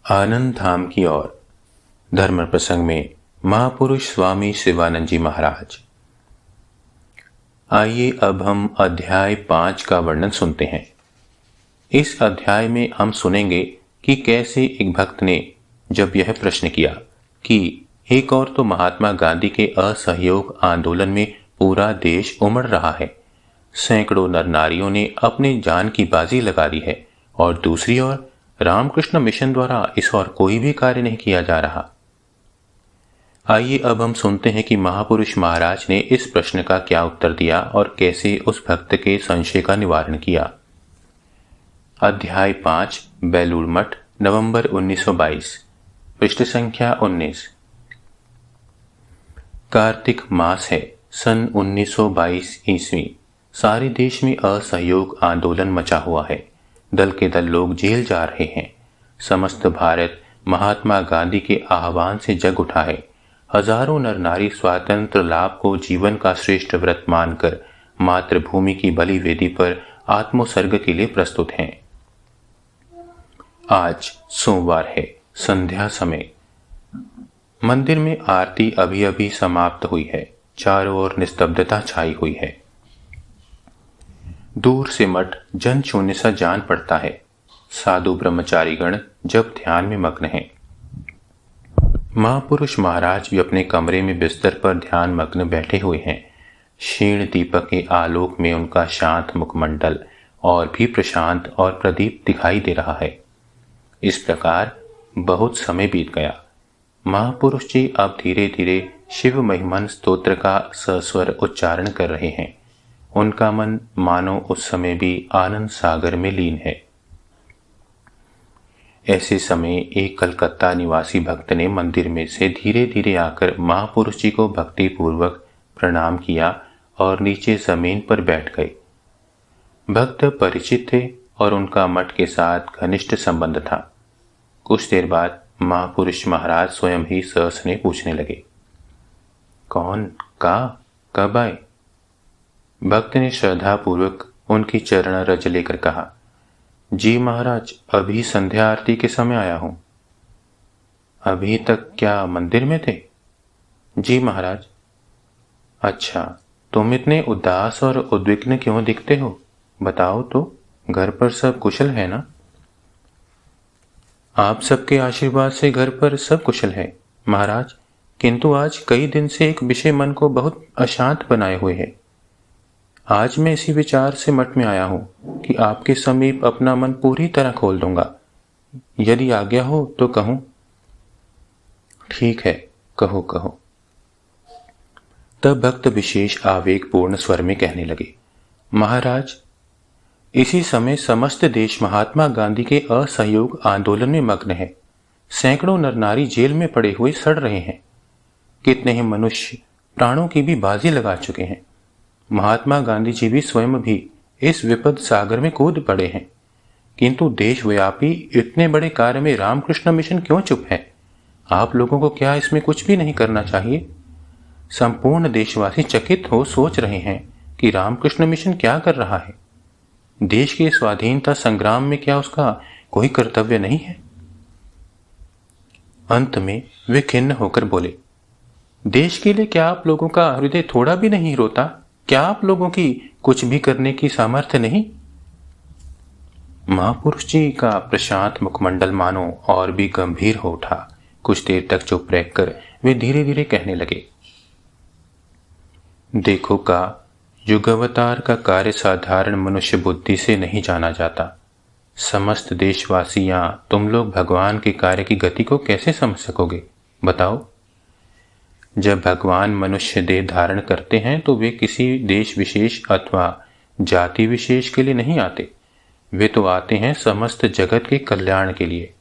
आनंद धाम की ओर धर्म प्रसंग में महापुरुष स्वामी शिवानंद जी महाराज। आइए अब हम अध्याय 5 का वर्णन सुनते हैं। इस अध्याय में हम सुनेंगे कि कैसे एक भक्त ने जब यह प्रश्न किया कि एक और तो महात्मा गांधी के असहयोग आंदोलन में पूरा देश उमड़ रहा है, सैकड़ों नर नारियों ने अपनी जान की बाजी लगा दी है, और दूसरी ओर रामकृष्ण मिशन द्वारा इस और कोई भी कार्य नहीं किया जा रहा। आइए अब हम सुनते हैं कि महापुरुष महाराज ने इस प्रश्न का क्या उत्तर दिया और कैसे उस भक्त के संशय का निवारण किया। अध्याय 5 बेलूर मठ, नवंबर 1922, पृष्ठ संख्या 19। कार्तिक मास है, सन 1922 ईस्वी। सारे देश में असहयोग आंदोलन मचा हुआ है। दल के दल लोग जेल जा रहे हैं। समस्त भारत महात्मा गांधी के आह्वान से जग उठा है। हजारों नर नारी स्वातंत्र लाभ को जीवन का श्रेष्ठ व्रत मानकर मातृभूमि की बलि वेदी पर आत्मोत्सर्ग के लिए प्रस्तुत हैं। आज सोमवार है, संध्या समय। मंदिर में आरती अभी अभी समाप्त हुई है। चारों ओर निस्तब्धता छाई हुई है। दूर से मठ जन शून्य सा जान पड़ता है। साधु ब्रह्मचारीगण जब ध्यान में मग्न हैं। महापुरुष महाराज भी अपने कमरे में बिस्तर पर ध्यान मग्न बैठे हुए हैं। क्षीण दीपक के आलोक में उनका शांत मुखमंडल और भी प्रशांत और प्रदीप दिखाई दे रहा है। इस प्रकार बहुत समय बीत गया। महापुरुष जी अब धीरे धीरे शिव महिमन स्तोत्र का सस्वर उच्चारण कर रहे हैं। उनका मन मानो उस समय भी आनंद सागर में लीन है। ऐसे समय एक कलकत्ता निवासी भक्त ने मंदिर में से धीरे धीरे आकर महापुरुष जी को भक्ति पूर्वक प्रणाम किया और नीचे जमीन पर बैठ गए। भक्त परिचित थे और उनका मठ के साथ घनिष्ठ संबंध था। कुछ देर बाद महापुरुष महाराज स्वयं ही सहसने पूछने लगे, कौन, कब आए? भक्त ने श्रद्धापूर्वक उनकी चरण रज लेकर कहा, जी महाराज, अभी संध्या आरती के समय आया हूं। अभी तक क्या मंदिर में थे? जी महाराज। अच्छा, तुम इतने उदास और उद्विग्न क्यों दिखते हो? बताओ तो, घर पर सब कुशल है ना? आप सबके आशीर्वाद से घर पर सब कुशल है महाराज, किंतु आज कई दिन से एक विषय मन को बहुत अशांत बनाए हुए है। आज मैं इसी विचार से मठ में आया हूं कि आपके समीप अपना मन पूरी तरह खोल दूंगा। यदि आज्ञा हो तो कहूं? ठीक है, कहो। तब भक्त विशेष आवेगपूर्ण स्वर में कहने लगे, महाराज, इसी समय समस्त देश महात्मा गांधी के असहयोग आंदोलन में मग्न है। सैकड़ों नर नारी जेल में पड़े हुए सड़ रहे हैं। कितने ही मनुष्य प्राणों की भी बाजी लगा चुके हैं। महात्मा गांधी जी भी स्वयं भी इस विपद सागर में कूद पड़े हैं, किंतु देशव्यापी इतने बड़े कार्य में रामकृष्ण मिशन क्यों चुप है? आप लोगों को क्या इसमें कुछ भी नहीं करना चाहिए? संपूर्ण देशवासी चकित हो सोच रहे हैं कि रामकृष्ण मिशन क्या कर रहा है। देश के स्वाधीनता संग्राम में क्या उसका कोई कर्तव्य नहीं है? अंत में वे खिन्न होकर बोले, देश के लिए क्या आप लोगों का हृदय थोड़ा भी नहीं रोता? क्या आप लोगों की कुछ भी करने की सामर्थ्य नहीं? महापुरुष जी का प्रशांत मुखमंडल मानो और भी गंभीर हो उठा। कुछ देर तक चुप रहकर वे धीरे धीरे कहने लगे, देखो युगावतार का कार्य साधारण मनुष्य बुद्धि से नहीं जाना जाता। समस्त देशवासियां तुम लोग भगवान के कार्य की गति को कैसे समझ सकोगे? बताओ। जब भगवान मनुष्य देह धारण करते हैं तो वे किसी देश विशेष अथवा जाति विशेष के लिए नहीं आते। वे तो आते हैं समस्त जगत के कल्याण के लिए।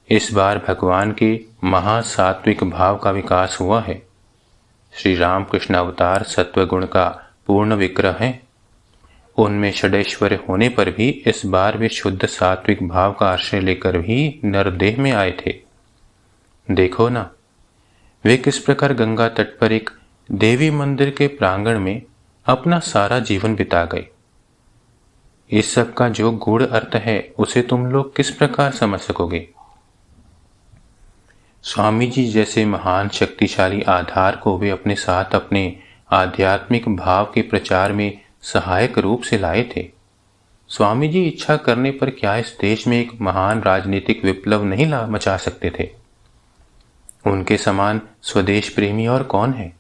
इस बार भगवान के महासात्विक भाव का विकास हुआ है। श्री रामकृष्ण अवतार सत्वगुण का पूर्ण विग्रह है। उनमें षडैश्वर्य होने पर भी इस बार वे शुद्ध सात्विक भाव का आश्रय लेकर भी नरदेह में आए थे। देखो ना, वे किस प्रकार गंगा तट पर एक देवी मंदिर के प्रांगण में अपना सारा जीवन बिता गए। इस सब का जो गूढ़ अर्थ है उसे तुम लोग किस प्रकार समझ सकोगे? स्वामी जी जैसे महान शक्तिशाली आधार को वे अपने साथ अपने आध्यात्मिक भाव के प्रचार में सहायक रूप से लाए थे। स्वामी जी इच्छा करने पर क्या इस देश में एक महान राजनीतिक विप्लव नहीं ला मचा सकते थे? उनके समान स्वदेश प्रेमी और कौन है?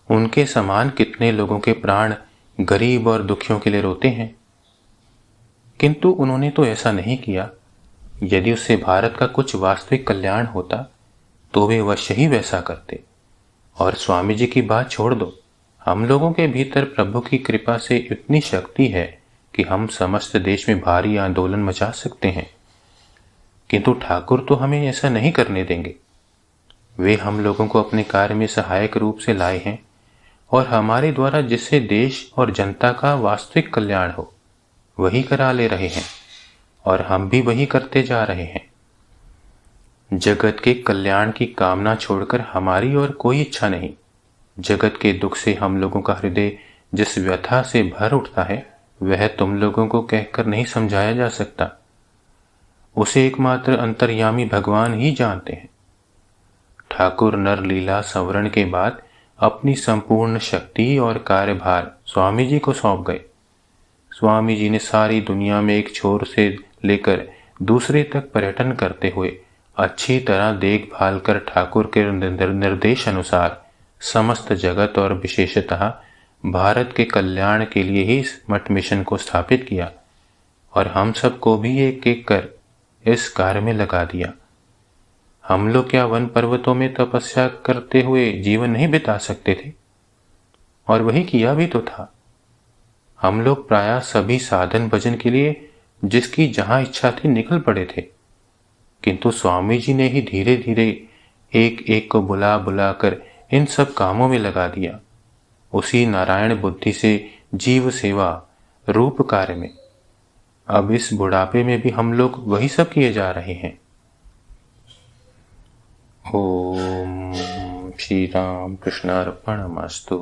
उनके समान कितने लोगों के प्राण गरीब और दुखियों के लिए रोते हैं। किंतु उन्होंने तो ऐसा नहीं किया। यदि उससे भारत का कुछ वास्तविक कल्याण होता तो वे अवश्य ही वैसा करते। और स्वामी जी की बात छोड़ दो, हम लोगों के भीतर प्रभु की कृपा से इतनी शक्ति है कि हम समस्त देश में भारी आंदोलन मचा सकते हैं। किंतु ठाकुर तो हमें ऐसा नहीं करने देंगे। वे हम लोगों को अपने कार्य में सहायक रूप से लाए हैं और हमारे द्वारा जिससे देश और जनता का वास्तविक कल्याण हो वही करा ले रहे हैं और हम भी वही करते जा रहे हैं। जगत के कल्याण की कामना छोड़कर हमारी और कोई इच्छा नहीं। जगत के दुख से हम लोगों का हृदय जिस व्यथा से भर उठता है वह तुम लोगों को कहकर नहीं समझाया जा सकता। उसे एकमात्र अंतर्यामी भगवान ही जानते हैं। ठाकुर नर लीला संवरण के बाद अपनी संपूर्ण शक्ति और कार्यभार स्वामी जी को सौंप गए। स्वामी जी ने सारी दुनिया में एक छोर से लेकर दूसरे तक पर्यटन करते हुए अच्छी तरह देखभाल कर ठाकुर के निर्देश अनुसार समस्त जगत और विशेषतः भारत के कल्याण के लिए ही इस मठ मिशन को स्थापित किया और हम सबको भी एक एक कर इस कार्य में लगा दिया। हम लोग क्या वन पर्वतों में तपस्या करते हुए जीवन नहीं बिता सकते थे? और वही किया भी तो था। हम लोग प्रायः सभी साधन भजन के लिए जिसकी जहां इच्छा थी निकल पड़े थे, किंतु स्वामी जी ने ही धीरे धीरे एक एक को बुला बुला कर इन सब कामों में लगा दिया। उसी नारायण बुद्धि से जीव सेवा रूप कार्य में अब इस बुढ़ापे में भी हम लोग वही सब किए जा रहे हैं। ओम श्री राम कृष्णार्पणमस्तु।